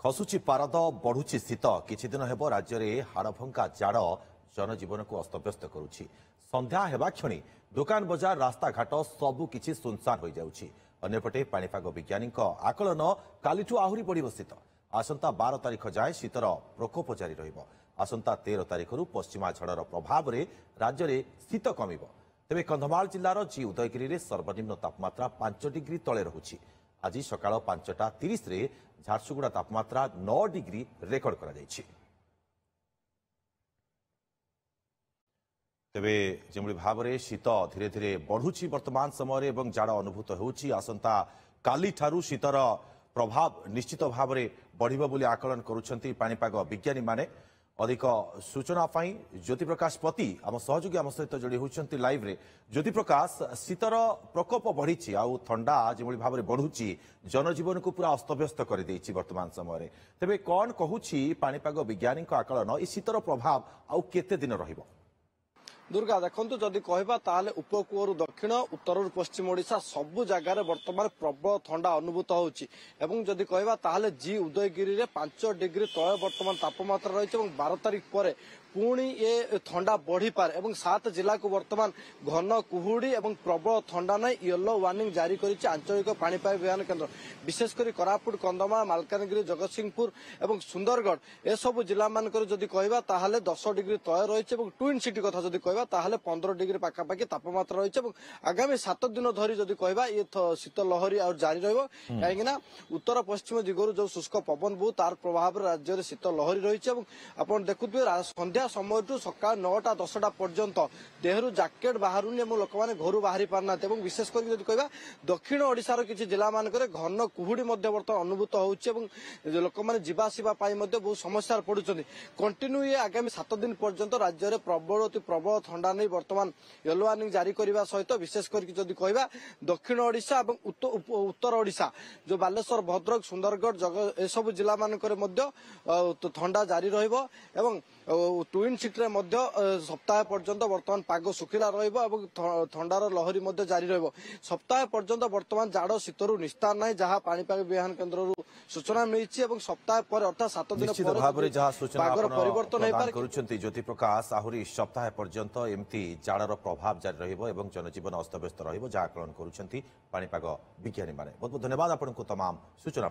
खसुची पारद बढ़ुची शीत किछि दिन हेब राज्य में हाड़भंगा जाड़ जनजीवन को अस्तव्यस्त करुछि। संध्या हेबा क्षणी दुकान बजार रास्ता घाट सबु किछि सुनसान हो जाउछि। अन्यपटे पाणीपाग विज्ञानी आकलन कालिठू आहुरी बढ़िब शीत। आसंता 12 तारिख जाए शीतर प्रकोप जारी रहिब। आसंता 13 तारिखरू पश्चिमा झड़र प्रभाव में राज्य में शीत कमिब। तेबे कंधमाल जिलार जी उदयगिरी में सर्वनिम्न तापमात्रा 5 डिग्री तले रहुछि। आज सकाळ 5:30 रे झारसुगुड़ा तापमात्रा 9 डिग्री रेकर्ड करा जायछि। तेबे जेमि भाव में शीत धीरे धीरे बढ़ुछि वर्तमान समय एवं जाड़ अनुभूत होउछि। आसंता काली ठारू शीतर प्रभाव निश्चित भाव में बढ़िबो बोली आकलन करुछंती पाणीपाग विज्ञानी माने। अधिक सूचना पाई ज्योति प्रकाश पति आम सहयोगी आम सहित जोड़ी होती लाइव रे। ज्योति प्रकाश शीतर प्रकोप बढ़ी आउ थंडा जो भाव में बढ़ुची जनजीवन को पूरा अस्तव्यस्त कर देछि वर्तमान समय। तेबे कौन कहूछि पाणीपाग विज्ञानी आकलन ई शीतर प्रभाव आउ केते दिन रहिबो? दुर्गा देखु जदि कहबा ताले उपकूल दक्षिण उत्तर पश्चिम ओडिशा सबु जगार वर्तमान प्रबल थंडा अनुभूत होउछि। एवं जदि कहबा ताले जी उदयगिरी रे 5 डिग्री तले वर्तमान तापमात्रा रही। 12 तारिख पर पुणी ये थंडा बढ़ी पारे। 7 जिला को वर्तमान घन कुहुड़ी और प्रबल थंडा नहीं येलो वार्निंग जारी करिछि आंचलिक पाणीपाग विज्ञान केन्द्र। विशेषकर कोरापुट कंधमाल मालकानगिरी जगतसिंहपुर और सुंदरगढ़ ए सब जिला मानकर जदि कहबा ताहले 10 डिग्री तले रही। ट्विन सिटी कथा जदि कहबा ताहले 15 डिग्री पाखापाखि तापमात्रा रही। आगामी 7 दिन धरी जदि कहबा ये शीत लहरी और जारी रहिबो। कहीं उत्तर पश्चिम दिगरु जो शुष्क पवन बहु तार प्रभाव राज्य में शीत लहरी रही। आपन देखुथिबे संध्या समय सकाल 9टा-10टा पर्यंत देहरु जैकेट बाहरुनी लोक मैंने घर बाहरी पारना। विशेषकर जदि कहबा दक्षिण ओडिशार किछि जिला मानकर घन कुहुड़ी बर्तमान अनुभूत होउछि। लोक मैंने जीवासीवा बहुत समस्या पड़ुछन्ति। कंटिन्यू ये आगामी 7 दिन पर्यंत राज्य में प्रबल अति प्रबल थंडा नहीं वर्तमान येलो वार्निंग जारी करने सहित विशेषकर जदि कहबा दक्षिण ओडिशा और उत्तर ओडिशा जो बालेश्वर भद्रक सुंदरगढ़ ए सब जिला मानकर थंडा जारी रहिबो। एवं ट्विन सिटी में सप्ताह पर्यंत वर्तमान पाग सुखिला थंडार लहरी जारी रहिबो। सप्ताह पर्यंत वर्तमान जाड़ शीतरु निस्तार ना जहाँ पाणीपाग विज्ञान केन्द्र सूचना मिली। सप्ताह पर अर्थात 7 दिन परिवर्तन ज्योति प्रकाश आहुरी सप्ताह पर्यंत एमती जाड़र प्रभाव जारी रहिबो एवं जनजीवन अस्तव्यस्त रहिबो जहाँ आकलन करुछंती पाणीपाग विज्ञानी माने। बहुत बहुत धन्यवाद आपको तमाम सूचना।